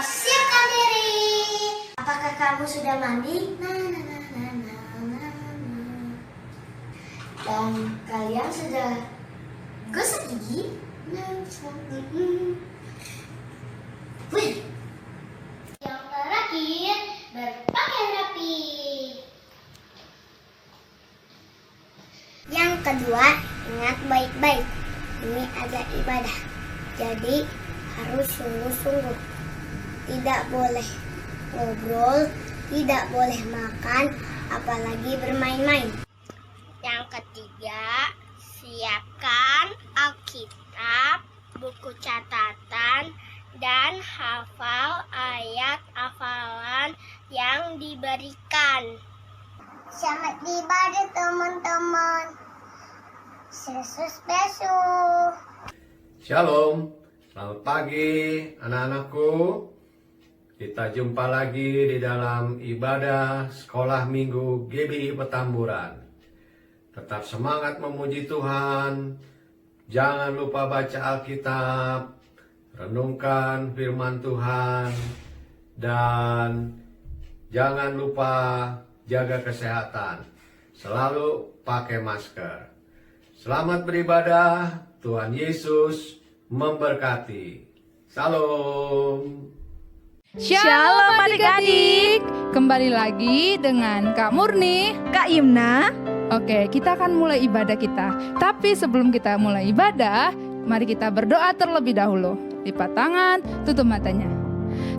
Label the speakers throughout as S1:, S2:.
S1: Siapkan diri. Apakah kamu sudah mandi? Dan kalian sudah gosok gigi? Wih. Yang terakhir, berpakaian rapi. Yang kedua, ingat baik-baik. Ini ada ibadah. Jadi harus sungguh-sungguh. Tidak boleh ngobrol, tidak boleh makan, apalagi bermain-main. Yang ketiga, siapkan Alkitab, buku catatan, dan hafal ayat hafalan yang diberikan. Selamat ibadah teman-teman. Yesus besok.
S2: Shalom, selamat pagi anak-anakku. Kita jumpa lagi di dalam ibadah sekolah minggu GBI Petamburan. Tetap semangat memuji Tuhan. Jangan lupa baca Alkitab, renungkan firman Tuhan, dan jangan lupa jaga kesehatan. Selalu pakai masker. Selamat beribadah. Tuhan Yesus memberkati. Salam.
S3: Shalom adik-adik. Kembali lagi dengan Kak Murni,
S4: Kak Yumna.
S3: Oke, kita akan mulai ibadah kita. Tapi sebelum kita mulai ibadah, mari kita berdoa terlebih dahulu. Lipat tangan, tutup matanya.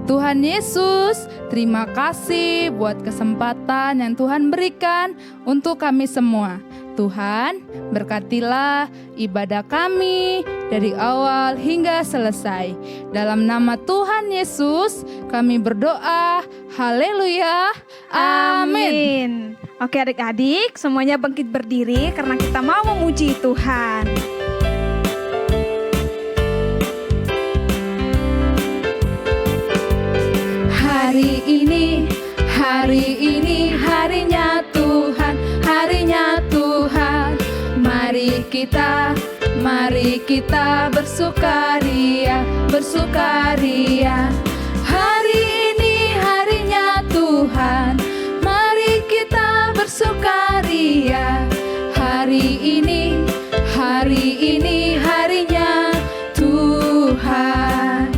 S3: Tuhan Yesus, terima kasih buat kesempatan yang Tuhan berikan untuk kami semua. Tuhan, berkatilah ibadah kami dari awal hingga selesai. Dalam nama Tuhan Yesus, kami berdoa. Haleluya. Amin.
S4: Oke adik-adik, semuanya bangkit berdiri karena kita mau memuji Tuhan.
S3: Hari ini harinya Tuhan, harinya Tuhan. Mari kita bersukaria, bersukaria. Hari ini harinya Tuhan, mari kita bersukaria. Hari ini harinya Tuhan.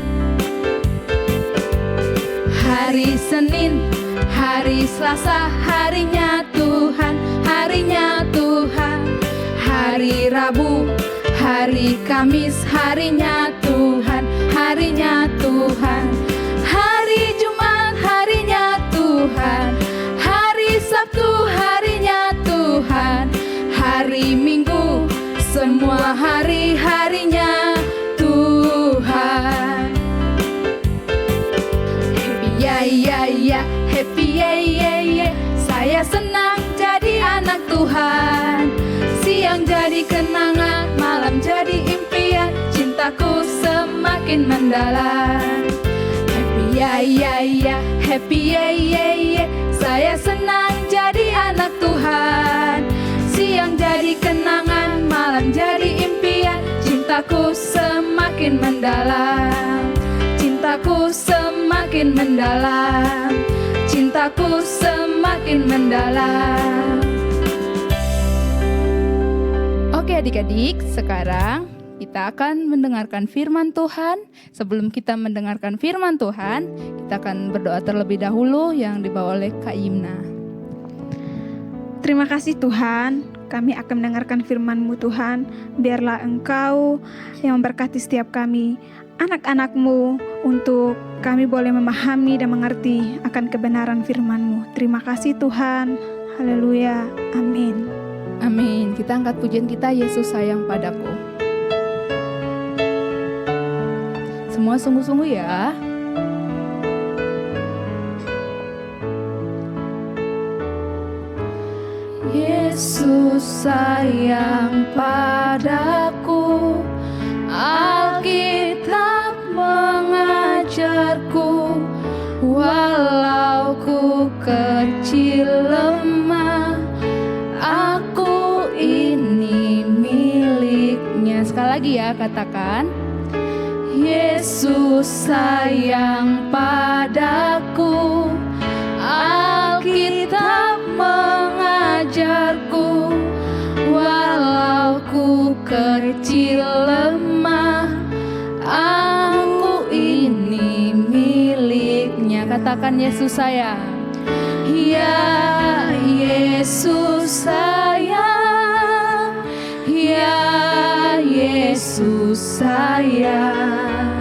S3: Hari Senin, hari Selasa, harinya Tuhan, harinya Tuhan. Hari Rabu, hari Kamis, harinya Tuhan, harinya Tuhan. Hari Jumat, harinya Tuhan. Hari Sabtu, harinya Tuhan. Hari Minggu, semua hari-harinya Tuhan. Happy ya. Saya senang jadi anak Tuhan. Siang jadi kenangan, malam jadi impian. Cintaku semakin mendalam. Happy ya. Saya senang jadi anak Tuhan. Siang jadi kenangan, malam jadi impian. Cintaku semakin mendalam. Cintaku semakin mendalam. Cintaku semakin mendalam. Oke adik-adik, sekarang kita akan mendengarkan firman Tuhan. Sebelum kita mendengarkan firman Tuhan, kita akan berdoa terlebih dahulu yang dibawa oleh Kak Yumna.
S4: Terima kasih Tuhan, kami akan mendengarkan firman-Mu Tuhan. Biarlah Engkau yang memberkati setiap kami, anak-anak-Mu, untuk kami boleh memahami dan mengerti akan kebenaran firman-Mu. Terima kasih Tuhan. Haleluya. Amin.
S3: Amin. Kita angkat pujian kita, Yesus sayang padaku. Semua sungguh-sungguh ya. Yesus sayang padaku, Alkitab mengajarku, walau ku kecil lemah, aku ini miliknya. Sekali lagi ya, katakan, Yesus sayang padaku, Alkitab mengajarku, walau ku kecil lemah, aku ini miliknya. Katakan Yesus sayang. Ya Yesus sayang, ya Yesus sayang,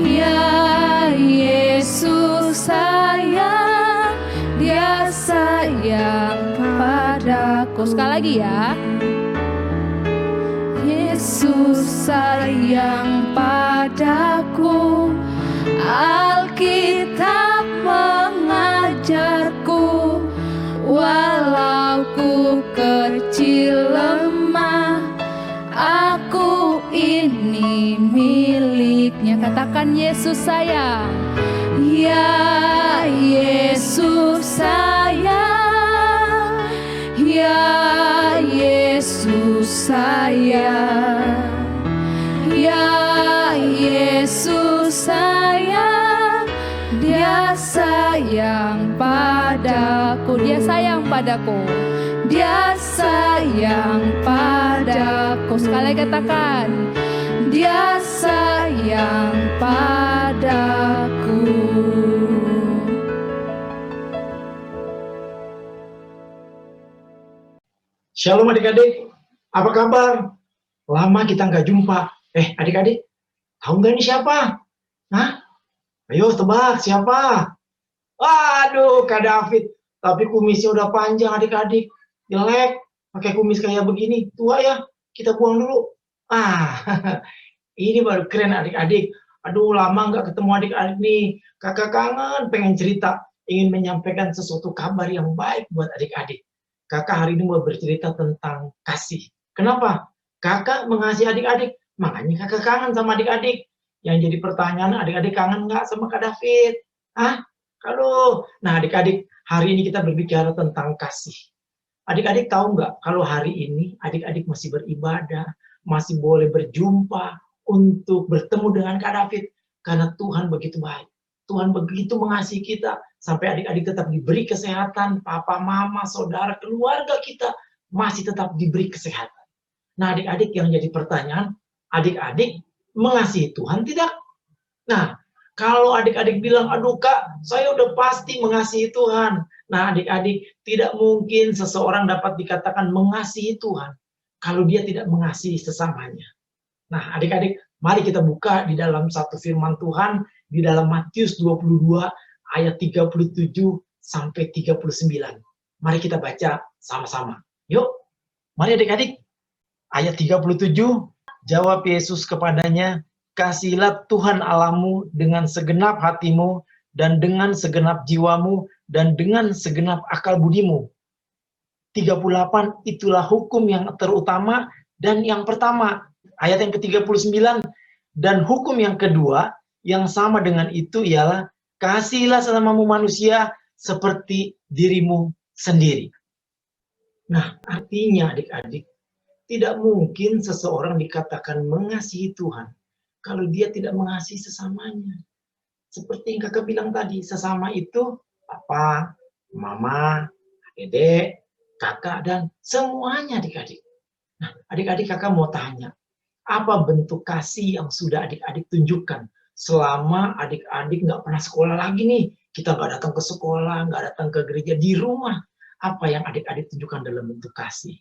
S3: ya Yesus sayang, Dia sayang padaku. Sekali lagi ya. Yesus sayang padaku, Alkitab mengajarku, walau ku kecil lemah, aku ini miliknya. Katakan Yesus sayang. Ya Yesus sayang, ya Yesus sayang, ya Yesus sayang, Dia sayang padaku. Dia sayang padaku, Dia sayang padaku. Sekali lagi katakan, Dia sayang padaku.
S5: Shalom adik-adik, apa kabar? Lama kita nggak jumpa. Adik-adik, tahu nggak ini siapa? Hah? Ayo tebak siapa? Waduh, Kak David. Tapi kumisnya udah panjang adik-adik. Jelek, pakai kumis kayak begini. Tua ya, kita buang dulu. Ini baru keren adik-adik. Aduh, lama nggak ketemu adik-adik nih. Kakak kangen pengen cerita. Ingin menyampaikan sesuatu kabar yang baik buat adik-adik. Kakak hari ini mau bercerita tentang kasih. Kenapa? Kakak mengasihi adik-adik. Makanya kakak kangen sama adik-adik. Yang jadi pertanyaan, adik-adik kangen nggak sama Kak David? Kalau, nah adik-adik, hari ini kita berbicara tentang kasih. Adik-adik tahu nggak kalau hari ini adik-adik masih beribadah, masih boleh berjumpa untuk bertemu dengan Kak David. Karena Tuhan begitu baik. Tuhan begitu mengasihi kita, sampai adik-adik tetap diberi kesehatan, papa, mama, saudara, keluarga kita masih tetap diberi kesehatan. Nah adik-adik, yang jadi pertanyaan, adik-adik mengasihi Tuhan tidak? Nah, kalau adik-adik bilang, aduh Kak, saya udah pasti mengasihi Tuhan. Nah adik-adik, tidak mungkin seseorang dapat dikatakan mengasihi Tuhan kalau dia tidak mengasihi sesamanya. Nah adik-adik, mari kita buka di dalam satu firman Tuhan, di dalam Matius 22 ayat 37 sampai 39. Mari kita baca sama-sama. Yuk, mari adik-adik. Ayat 37, jawab Yesus kepadanya, kasihilah Tuhan Allahmu dengan segenap hatimu, dan dengan segenap jiwamu, dan dengan segenap akal budimu. 38, itulah hukum yang terutama dan yang pertama. Ayat yang ke-39, dan hukum yang kedua, yang sama dengan itu ialah, kasihilah sesamamu manusia seperti dirimu sendiri. Nah, artinya adik-adik, tidak mungkin seseorang dikatakan mengasihi Tuhan kalau dia tidak mengasihi sesamanya. Seperti yang kakak bilang tadi, sesama itu papa, mama, dedek, kakak, dan semuanya adik-adik. Nah, adik-adik kakak mau tanya, apa bentuk kasih yang sudah adik-adik tunjukkan selama adik-adik nggak pernah sekolah lagi nih? Kita nggak datang ke sekolah, nggak datang ke gereja, di rumah. Apa yang adik-adik tunjukkan dalam bentuk kasih?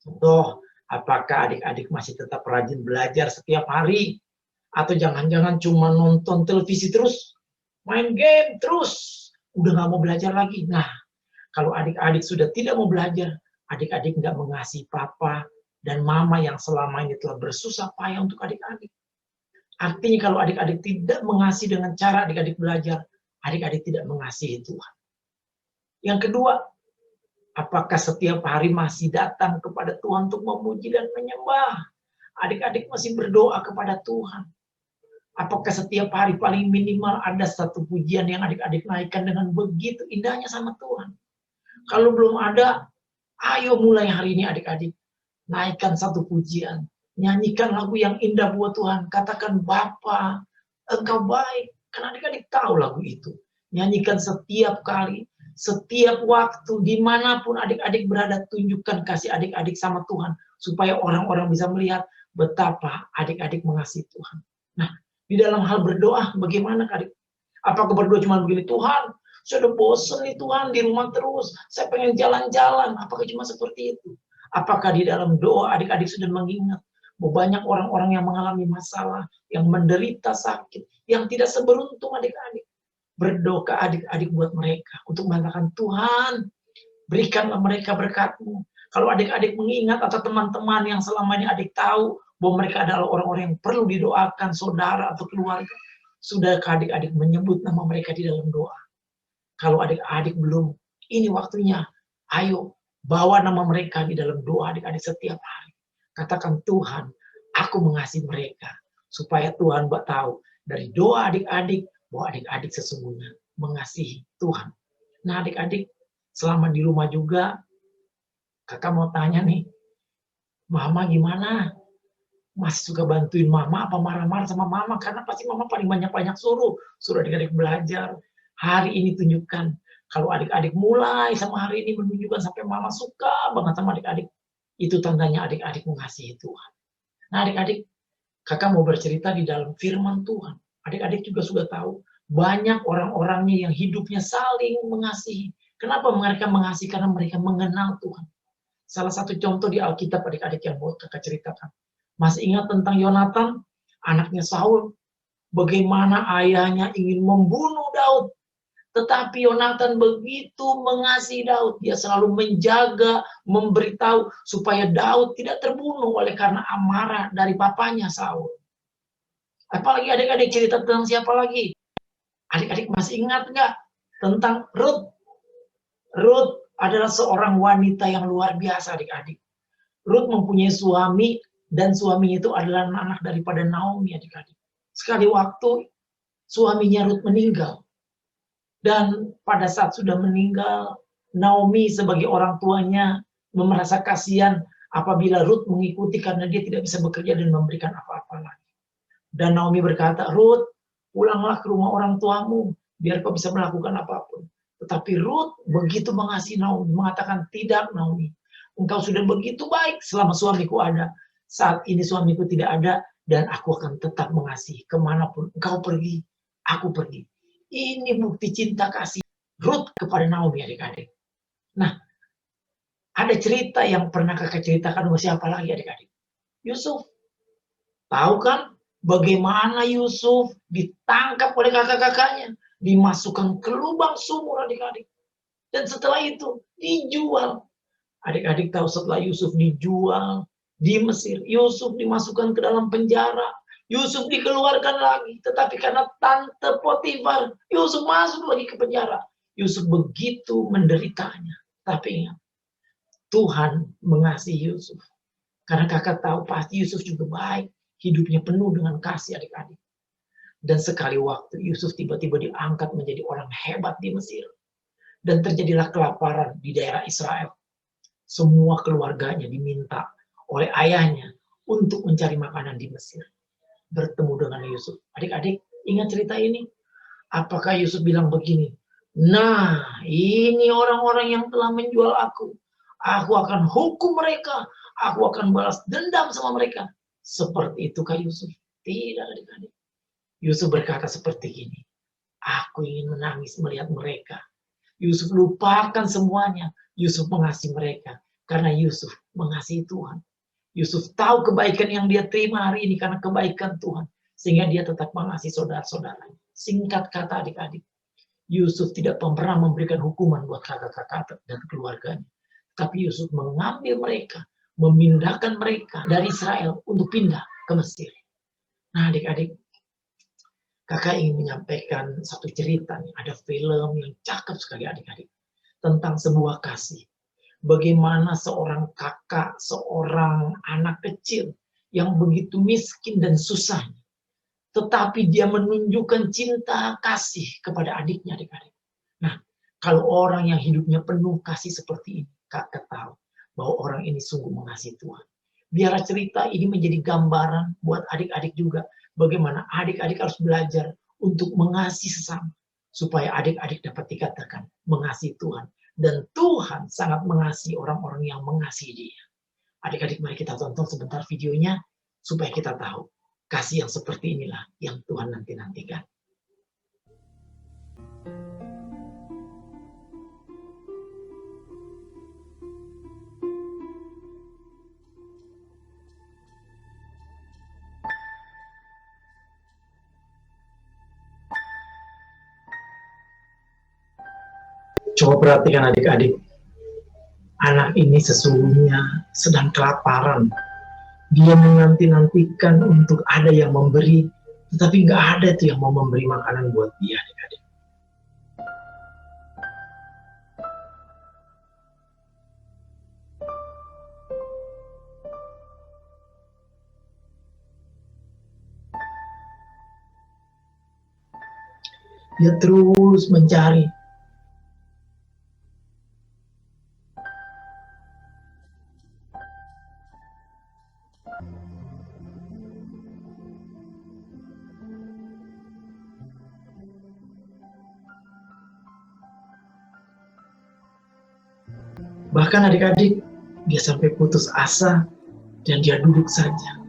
S5: Contoh, apakah adik-adik masih tetap rajin belajar setiap hari? Atau jangan-jangan cuma nonton televisi terus, main game terus, udah nggak mau belajar lagi? Nah, kalau adik-adik sudah tidak mau belajar, adik-adik nggak mengasihi papa dan mama yang selama ini telah bersusah payah untuk adik-adik. Artinya kalau adik-adik tidak mengasihi dengan cara adik-adik belajar, adik-adik tidak mengasihi Tuhan. Yang kedua, apakah setiap hari masih datang kepada Tuhan untuk memuji dan menyembah? Adik-adik masih berdoa kepada Tuhan. Apakah setiap hari paling minimal ada satu pujian yang adik-adik naikkan dengan begitu indahnya sama Tuhan? Kalau belum ada, ayo mulai hari ini adik-adik. Naikkan satu pujian. Nyanyikan lagu yang indah buat Tuhan. Katakan, Bapa, Engkau baik. Karena adik-adik tahu lagu itu. Nyanyikan setiap kali, setiap waktu, dimanapun adik-adik berada, tunjukkan kasih adik-adik sama Tuhan. Supaya orang-orang bisa melihat betapa adik-adik mengasihi Tuhan. Nah, di dalam hal berdoa, bagaimana adik? Apakah berdoa cuma begini, Tuhan, saya udah bosen nih Tuhan, di rumah terus, saya pengen jalan-jalan. Apakah cuma seperti itu? Apakah di dalam doa adik-adik sudah mengingat bahwa banyak orang-orang yang mengalami masalah, yang menderita sakit, yang tidak seberuntung adik-adik. Berdoa adik-adik buat mereka, untuk mengatakan, Tuhan, berikanlah mereka berkat-Mu. Kalau adik-adik mengingat atau teman-teman yang selama ini adik tahu, bahwa mereka adalah orang-orang yang perlu didoakan, saudara atau keluarga, sudahkah adik-adik menyebut nama mereka di dalam doa? Kalau adik-adik belum, ini waktunya. Ayo, bawa nama mereka di dalam doa adik-adik setiap hari. Katakan, Tuhan, aku mengasihi mereka. Supaya Tuhan tahu dari doa adik-adik, bahwa adik-adik sesungguhnya mengasihi Tuhan. Nah adik-adik, selama di rumah juga, kakak mau tanya nih, Mama gimana? Masih suka bantuin Mama apa marah-marah sama Mama? Karena pasti Mama paling banyak-banyak suruh adik-adik belajar. Hari ini tunjukkan, kalau adik-adik mulai sama hari ini menunjukkan sampai Mama suka banget sama adik-adik, itu tandanya adik-adik mengasihi Tuhan. Nah adik-adik, kakak mau bercerita di dalam firman Tuhan. Adik-adik juga sudah tahu, banyak orang-orangnya yang hidupnya saling mengasihi. Kenapa mereka mengasihi? Karena mereka mengenal Tuhan. Salah satu contoh di Alkitab adik-adik yang mau kakak ceritakan. Masih ingat tentang Yonatan, anaknya Saul? Bagaimana ayahnya ingin membunuh Daud. Tetapi Yonatan begitu mengasihi Daud. Dia selalu menjaga, memberitahu supaya Daud tidak terbunuh oleh karena amarah dari papanya Saul. Apalagi adik-adik cerita tentang siapa lagi? Adik-adik masih ingat nggak tentang Ruth? Ruth adalah seorang wanita yang luar biasa adik-adik. Ruth mempunyai suami dan suaminya itu adalah anak daripada Naomi adik-adik. Sekali waktu suaminya Ruth meninggal. Dan pada saat sudah meninggal, Naomi sebagai orang tuanya merasa kasihan apabila Ruth mengikuti karena dia tidak bisa bekerja dan memberikan apa-apa lagi. Dan Naomi berkata, Ruth, pulanglah ke rumah orang tuamu, biar kau bisa melakukan apapun. Tetapi Ruth begitu mengasihi Naomi, mengatakan, tidak Naomi, engkau sudah begitu baik selama suamiku ada. Saat ini suamiku tidak ada, dan aku akan tetap mengasihi. Kemanapun engkau pergi, aku pergi. Ini bukti cinta kasih Ruth kepada Naomi adik-adik. Nah, ada cerita yang pernah kakak ceritakan sama siapa lagi adik-adik? Yusuf. Tahu kan bagaimana Yusuf ditangkap oleh kakak-kakaknya, dimasukkan ke lubang sumur adik-adik. Dan setelah itu dijual. Adik-adik tahu setelah Yusuf dijual di Mesir, Yusuf dimasukkan ke dalam penjara. Yusuf dikeluarkan lagi, tetapi karena tante Potifar, Yusuf masuk lagi ke penjara. Yusuf begitu menderitanya. Tapi ingat, Tuhan mengasihi Yusuf. Karena kakak tahu pasti Yusuf juga baik, hidupnya penuh dengan kasih adik-adik. Dan sekali waktu Yusuf tiba-tiba diangkat menjadi orang hebat di Mesir. Dan terjadilah kelaparan di daerah Israel. Semua keluarganya diminta oleh ayahnya untuk mencari makanan di Mesir. Bertemu dengan Yusuf. Adik-adik, ingat cerita ini? Apakah Yusuf bilang begini? Nah, ini orang-orang yang telah menjual aku. Aku akan hukum mereka. Aku akan balas dendam sama mereka. Seperti itukah Yusuf? Tidak, adik-adik. Yusuf berkata seperti ini. Aku ingin menangis melihat mereka. Yusuf lupakan semuanya. Yusuf mengasihi mereka. Karena Yusuf mengasihi Tuhan. Yusuf tahu kebaikan yang dia terima hari ini karena kebaikan Tuhan. Sehingga dia tetap mengasihi saudara-saudaranya. Singkat kata adik-adik. Yusuf tidak pernah memberikan hukuman buat kakak-kakak dan keluarganya. Tapi Yusuf mengambil mereka. Memindahkan mereka dari Israel untuk pindah ke Mesir. Nah adik-adik. Kakak ingin menyampaikan satu cerita. Ada film yang cakep sekali adik-adik. Tentang sebuah kasih. Bagaimana seorang kakak, seorang anak kecil yang begitu miskin dan susahnya. Tetapi dia menunjukkan cinta kasih kepada adiknya adik-adik. Nah, kalau orang yang hidupnya penuh kasih seperti ini, kakak tahu bahwa orang ini sungguh mengasihi Tuhan. Biarlah cerita ini menjadi gambaran buat adik-adik juga. Bagaimana adik-adik harus belajar untuk mengasihi sesama. Supaya adik-adik dapat dikatakan mengasihi Tuhan. Dan Tuhan sangat mengasihi orang-orang yang mengasihi Dia. Adik-adik, mari kita tonton sebentar videonya supaya kita tahu kasih yang seperti inilah yang Tuhan nanti-nantikan. Coba perhatikan adik-adik. Anak ini sesungguhnya sedang kelaparan. Dia menanti-nantikan untuk ada yang memberi, tetapi nggak ada tuh yang mau memberi makanan buat dia, adik-adik. Dia terus mencari. Bahkan adik-adik, dia sampai putus asa dan dia duduk saja.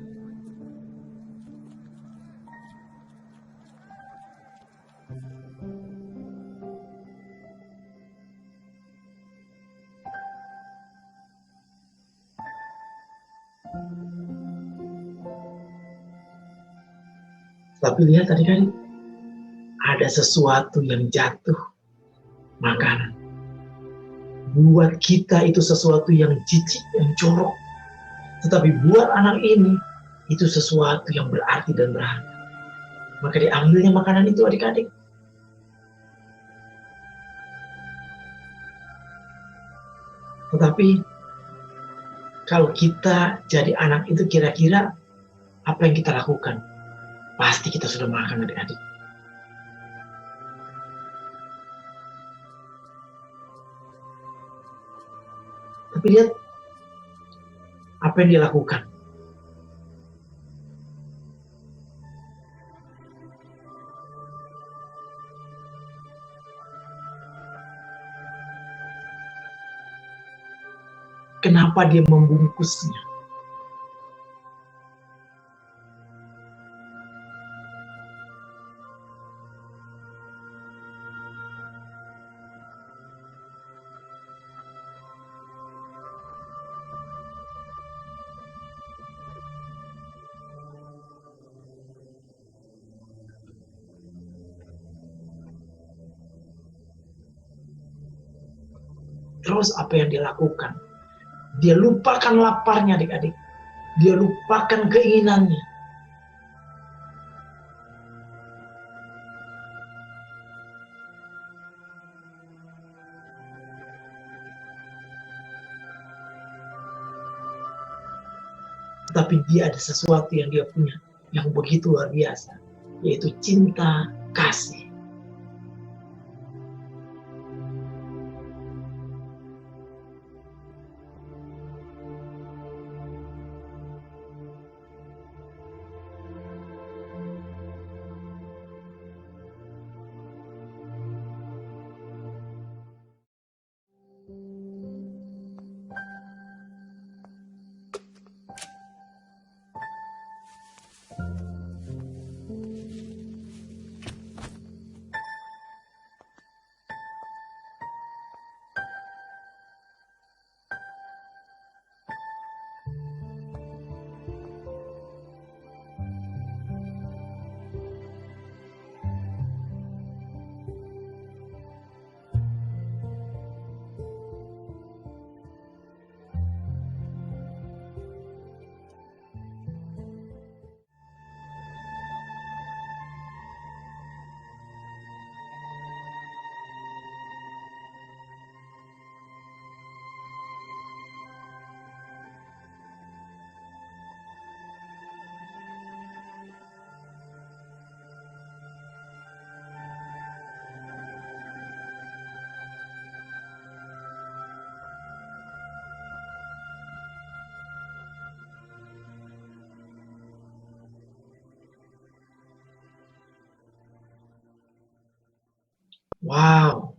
S5: Tapi lihat adik-adik, ada sesuatu yang jatuh, makanan. Buat kita itu sesuatu yang jijik, yang jorok. Tetapi buat anak ini, itu sesuatu yang berarti dan berharga. Maka diambilnya makanan itu adik-adik. Tetapi, kalau kita jadi anak itu kira-kira apa yang kita lakukan? Pasti kita sudah makan adik-adik. Tapi lihat apa yang dia lakukan. Kenapa dia membungkusnya? Terus apa yang dia lakukan? Dia lupakan laparnya adik-adik. Dia lupakan keinginannya. Tapi dia ada sesuatu yang dia punya yang begitu luar biasa, yaitu cinta kasih. Wow,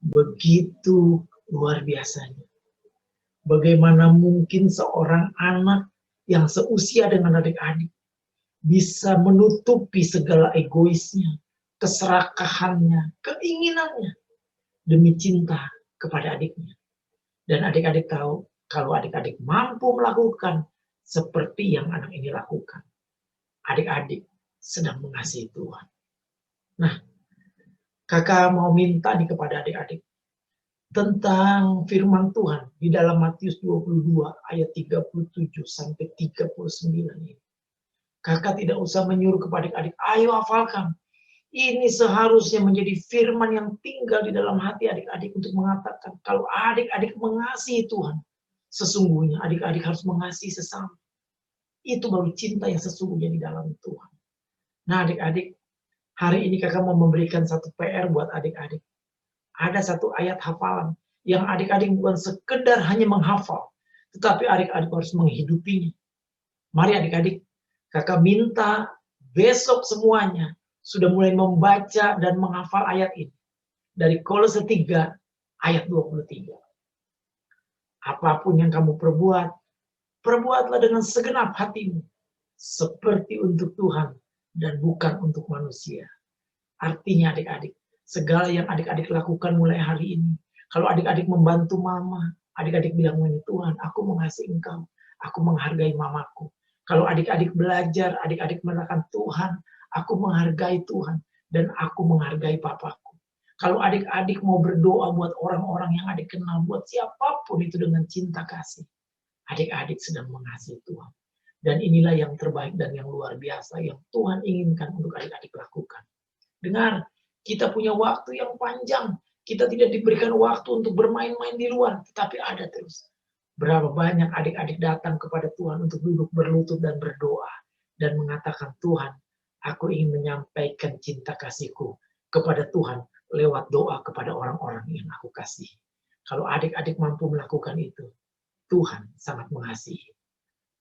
S5: begitu luar biasanya. Bagaimana mungkin seorang anak yang seusia dengan adik-adik bisa menutupi segala egoisnya, keserakahannya, keinginannya demi cinta kepada adiknya. Dan adik-adik tahu kalau adik-adik mampu melakukan seperti yang anak ini lakukan, adik-adik sedang mengasihi Tuhan. Nah, kakak mau minta nih kepada adik-adik tentang firman Tuhan di dalam Matius 22 ayat 37 sampai 39 ini. Kakak tidak usah menyuruh kepada adik-adik, ayo hafalkan. Ini seharusnya menjadi firman yang tinggal di dalam hati adik-adik untuk mengatakan kalau adik-adik mengasihi Tuhan, sesungguhnya adik-adik harus mengasihi sesama. Itu baru cinta yang sesungguhnya di dalam Tuhan. Nah adik-adik, hari ini kakak mau memberikan satu PR buat adik-adik. Ada satu ayat hafalan yang adik-adik bukan sekedar hanya menghafal, tetapi adik-adik harus menghidupinya. Mari adik-adik, kakak minta besok semuanya sudah mulai membaca dan menghafal ayat ini. Dari Kolose 3 ayat 23. Apapun yang kamu perbuat, perbuatlah dengan segenap hatimu. Seperti untuk Tuhan dan bukan untuk manusia. Artinya adik-adik, segala yang adik-adik lakukan mulai hari ini. Kalau adik-adik membantu mama, adik-adik bilang, Tuhan, aku mengasihi engkau. Aku menghargai mamaku. Kalau adik-adik belajar, adik-adik mengatakan, Tuhan, aku menghargai Tuhan dan aku menghargai papaku. Kalau adik-adik mau berdoa buat orang-orang yang adik kenal, buat siapapun itu dengan cinta kasih, adik-adik sedang mengasihi Tuhan. Dan inilah yang terbaik dan yang luar biasa yang Tuhan inginkan untuk adik-adik lakukan. Dengar, kita punya waktu yang panjang. Kita tidak diberikan waktu untuk bermain-main di luar, tetapi ada terus. Berapa banyak adik-adik datang kepada Tuhan untuk duduk berlutut dan berdoa dan mengatakan, Tuhan, aku ingin menyampaikan cinta kasihku kepada Tuhan lewat doa kepada orang-orang yang aku kasih. Kalau adik-adik mampu melakukan itu, Tuhan sangat mengasihi.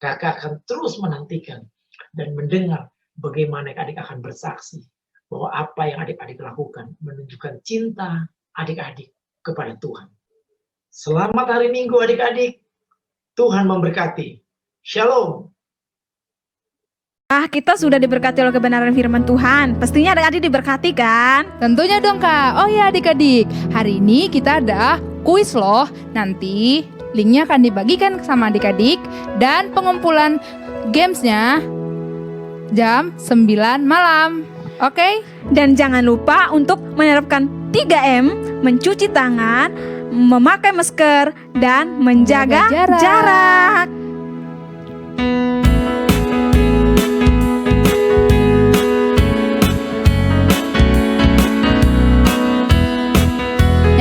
S5: Kakak akan terus menantikan dan mendengar bagaimana adik akan bersaksi bahwa apa yang adik-adik lakukan menunjukkan cinta adik-adik kepada Tuhan. Selamat hari Minggu adik-adik. Tuhan memberkati. Shalom.
S4: Kita sudah diberkati oleh kebenaran firman Tuhan. Pastinya adik-adik diberkati kan?
S3: Tentunya dong Kak. Oh ya adik-adik, hari ini kita ada kuis loh. Nanti linknya akan dibagikan sama adik-adik dan pengumpulan gamesnya jam 9 malam. Oke?
S4: Dan jangan lupa untuk menerapkan 3M, mencuci tangan, memakai masker, dan menjaga jarak.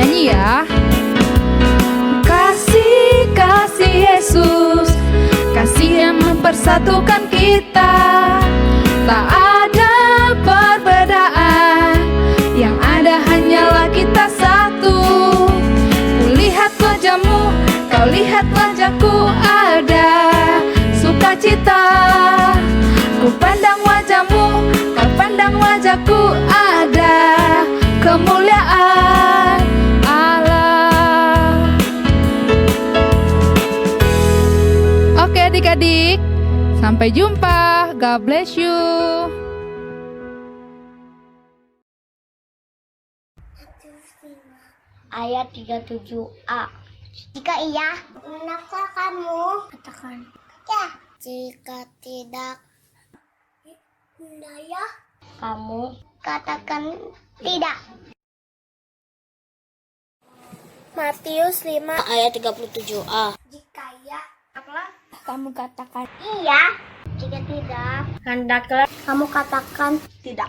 S4: Nyanyi ya. Kasih Yesus, kasih yang mempersatukan kita. Tak ada perbedaan, yang ada hanyalah kita satu. Kulihat wajahmu, kau lihat wajahku, ada sukacita. Ku pandang wajahmu, kau pandang wajahku, ada kemuliaan Allah. Oke adik-adik, sampai jumpa. God bless you.
S1: Ayat 37a. Jika iya, benarkah kamu? Katakan ya. Jika tidak, ya, kamu katakan tidak. Matius 5 ayat 37a. Jika ya, kamu katakan iya. Jika tidak, hendaklah kamu katakan tidak.